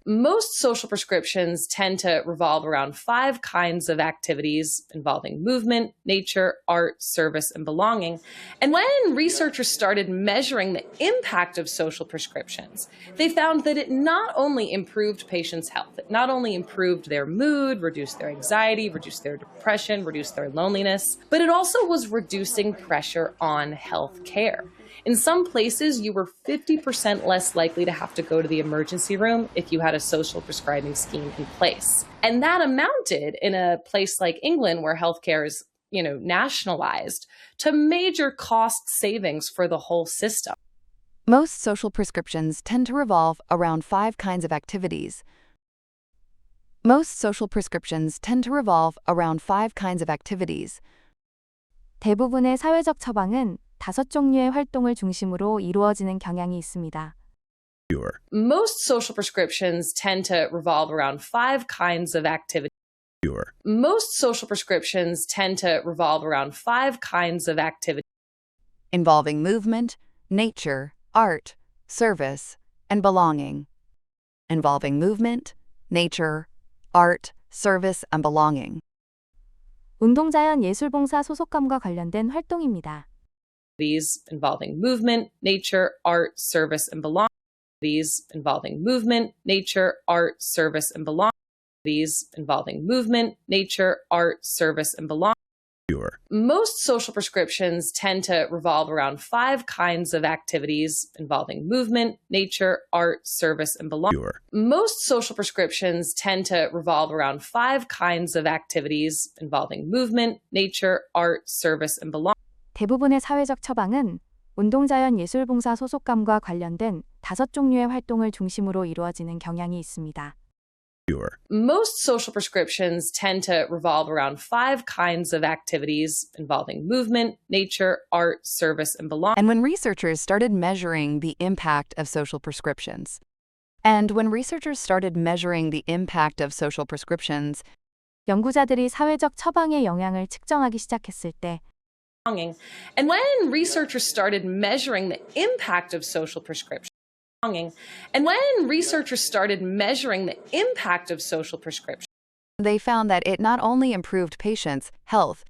Most social prescriptions tend to revolve around 5 kinds of activities involving movement, nature, art, service, and belonging. And when researchers started measuring the impact of social prescriptions, they found that it not only improved patients' health, it not only improved their mood, reduced their anxiety, reduced their depression, reduced their loneliness, but it also was reducing pressure on health care. In some places, you were 50% less likely to have to go to the emergency room if you had a social prescribing scheme in place. And that amounted, in a place like England where healthcare is, nationalized, to major cost savings for the whole system. Most social prescriptions tend to revolve around 5 kinds of activities. Most social prescriptions tend to revolve around 5 kinds of activities. 대부분의 사회적 처방은 5종류의 활동을 중심으로 이루어지는 경향이 있습니다. Most social prescriptions tend to revolve around 5 kinds of activities. Most social prescriptions tend to revolve around 5 kinds of activities. Involving movement, nature, art, service, and belonging. Involving movement, nature, art, service, and belonging. 운동자연 예술봉사 소속감과 관련된 활동입니다. These involving movement, nature, art, service, and belonging. These involving movement, nature, art, service, and belonging. These involving movement, nature, art, service, and belonging. Most social prescriptions tend to revolve around 5 kinds of activities involving movement, nature, art, service, and belonging. Most social prescriptions tend to revolve around 5 kinds of activities involving movement, nature, art, service, and belonging. 대부분의 사회적 처방은 운동자연 예술봉사 소속감과 관련된 5종류의 활동을 중심으로 이루어지는 경향이 있습니다. Most social prescriptions tend to revolve around 5 kinds of activities involving movement, nature, art, service, and belonging. And when researchers started measuring the impact of social prescriptions, 연구자들이 사회적 처방의 영향을 측정하기 시작했을 때 And when researchers started measuring the impact of social prescriptions, and when researchers started measuring the impact of social prescriptions, they found that it not only improved patients' health,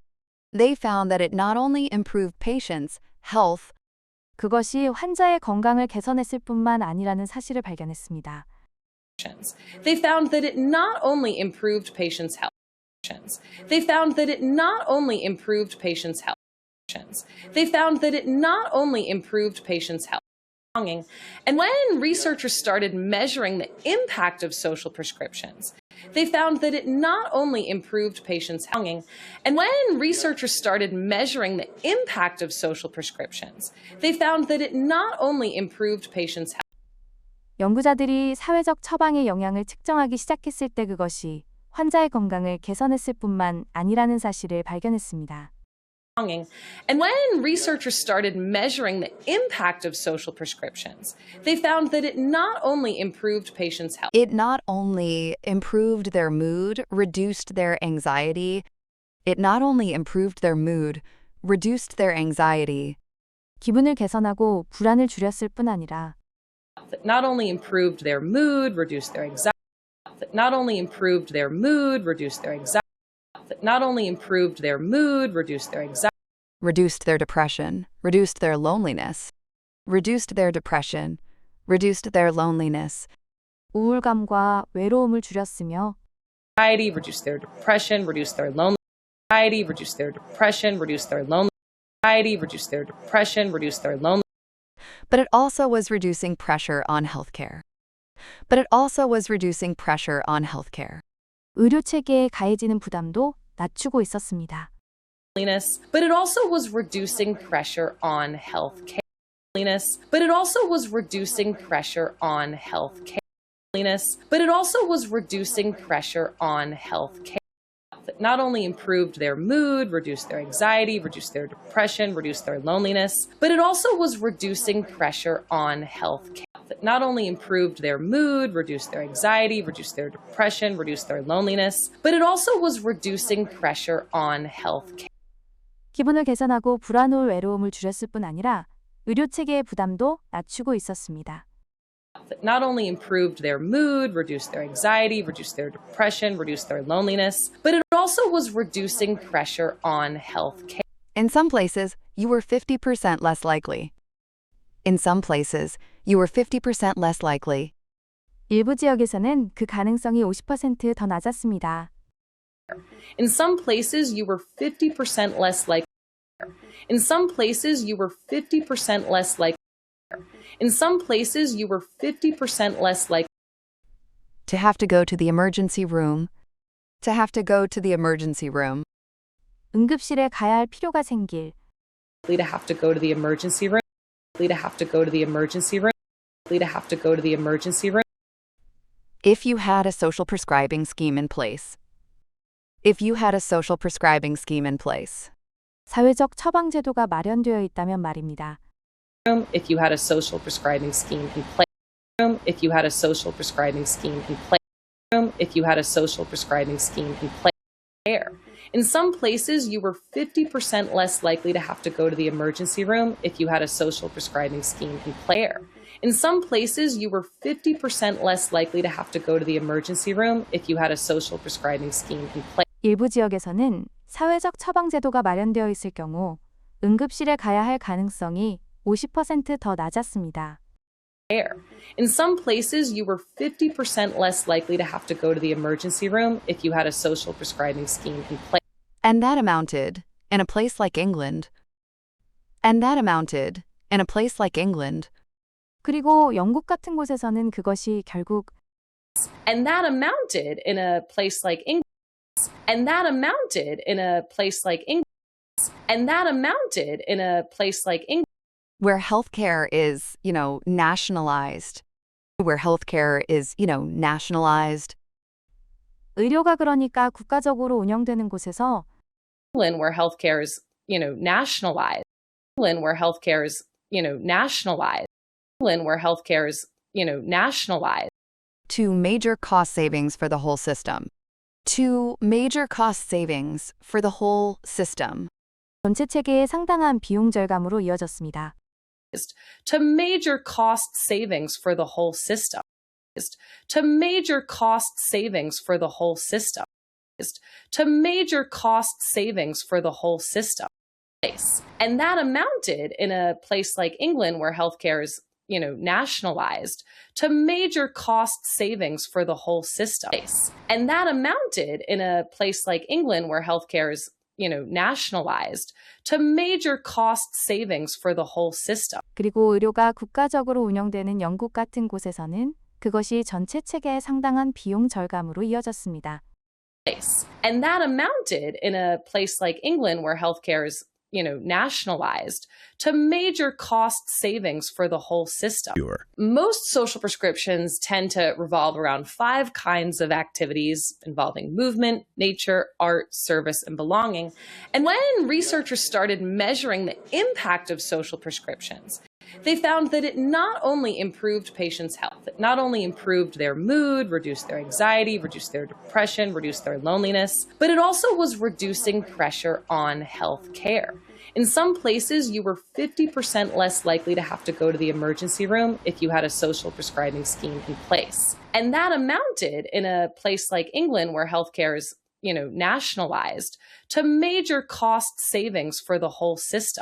그것이 환자의 건강을 개선했을 뿐만 아니라는 사실을 발견했습니다. they found that it not only improved patients' health. They found that it not only improved patients' health. They found that it not only improved patients' health. And when researchers started measuring the impact of social prescriptions, they found that it not only improved patients' health. And when researchers started measuring the impact of social prescriptions, they found that it not only improved patients' health. 연구자들이 사회적 처방의 영향을 측정하기 시작했을 때 그것이 환자의 건강을 개선했을 뿐만 아니라는 사실을 발견했습니다. And when researchers started measuring the impact of social prescriptions, they found that it not only improved patients' health. It not only improved their mood, reduced their anxiety. It not only improved their mood, reduced their anxiety. 기분을 개선하고 불안을 줄였을 뿐 아니라 It not only improved their mood, reduced their anxiety. It not only improved their mood, reduced their anxiety. It not only improved their mood, reduced their anxiety. Reduced their depression, reduced their loneliness. Reduced their depression, reduced their loneliness. 우울감과 외로움을 줄였으며 Anxiety, reduced their depression, reduced their loneliness. Anxiety, reduced their depression, reduced their loneliness. Anxiety, reduced their depression, reduced their loneliness. But it also was reducing pressure on healthcare. 의료 체계에 가해지는 부담도 낮추고 있었습니다. But it also was reducing pressure on healthcare. But it also was reducing pressure on healthcare. But it also was reducing pressure on healthcare. It not only improved their mood, reduced their anxiety, reduced their depression, reduced their loneliness, but it also was reducing pressure on healthcare. It not only improved their mood, reduced their anxiety, reduced their depression, reduced their loneliness, but it also was reducing pressure on healthcare. 기분을 개선하고 불안과 외로움을 줄였을 뿐 아니라 의료 체계의 부담도 낮추고 있었습니다. health. It not only improved their mood, reduced their anxiety, reduced their depression, reduced their loneliness, but it also was reducing pressure on health care. In some places, you were 50% less likely. In some places, you were 50% less likely. 일부 지역에서는 그 가능성이 50%더 낮았습니다. In some places, you were 50% less likely. In some places, you were 50% less likely. In some places, you were 50% less likely. To have to go to the emergency room. To have to go to the emergency room. 응급실에 가야 할 필요가 생길. To have to go to the emergency room. To have to go to the emergency room. To have to go to the emergency room. If you had a social prescribing scheme in place. If you had a social prescribing scheme in place. 사회적 처방 제도가 마련되어 있다면 말입니다. If you had a social prescribing scheme in place. If you had a social prescribing scheme in place. If you had a social prescribing scheme in place. In some places, you were 50% less likely to have to go to the emergency room if you had a social prescribing scheme in place. In some places, you were 50% less likely to have to go to the emergency room if you had a social prescribing scheme in place. 일부 지역에서는 사회적 처방 제도가 마련되어 있을 경우 응급실에 가야 할 가능성이 50%더 낮았습니다. In some places, you were 50% less likely to have to go to the emergency room if you had a social prescribing scheme in place. And that amounted, in a place like England. And that amounted, in a place like England. 그리고 영국 같은 곳에서는 그것이 결국 And that amounted in a place like England. And that amounted in a place like England. And that amounted in a place like England. Where healthcare is, nationalized. Where healthcare is, nationalized. 의료가 그러니까 국가적으로 운영되는 곳에서 England, where healthcare is, nationalized. England, where healthcare is, nationalized. England, where healthcare is, nationalized. To major cost savings for the whole system. To major cost savings for the whole system. 전체 체계의 상당한 비용 절감으로 이어졌습니다. To major cost savings for the whole system. To major cost savings for the whole system. To major cost savings for the whole system. And that amounted in a place like England where healthcare is, nationalized, to major cost savings for the whole system. And that amounted in a place like England where healthcare is, nationalized, to major cost savings for the whole system. 그리고 의료가 국가적으로 운영되는 영국 같은 곳에서는 그것이 전체 체계의 상당한 비용 절감으로 이어졌습니다. And that amounted in a place like England where healthcare is, nationalized, to major cost savings for the whole system. Sure. Most social prescriptions tend to revolve around 5 kinds of activities involving movement, nature, art, service, and belonging. And when researchers started measuring the impact of social prescriptions, they found that it not only improved patients' health, it not only improved their mood, reduced their anxiety, reduced their depression, reduced their loneliness, but it also was reducing pressure on health care. In some places, you were 50% less likely to have to go to the emergency room if you had a social prescribing scheme in place. And that amounted in a place like England where healthcare is, nationalized, to major cost savings for the whole system.